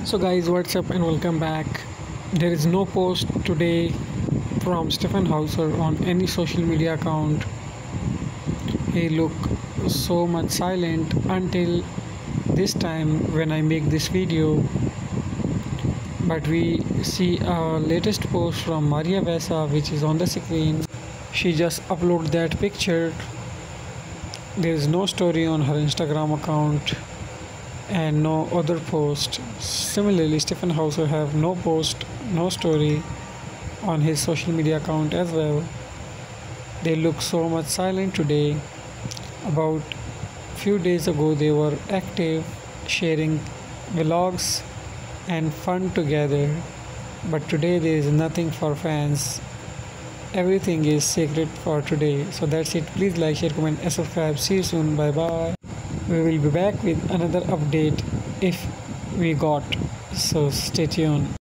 So guys, what's up and welcome back. There is no post today from Stephen Hauser on any social media account. He look so much silent until this time when I make this video. But we see a latest post from Maria Vesa which is on the screen. She just uploaded that picture. There is no story on her Instagram account and no other post. Similarly, Stephen Hauser have no post, no story on his social media account as well. They look so much silent today. About few days ago they were active, sharing vlogs and fun together. But today there is nothing for fans. Everything is secret for today. So that's it. Please like, share, comment and subscribe. See you soon. Bye bye. We will be back with another update if we got, so stay tuned.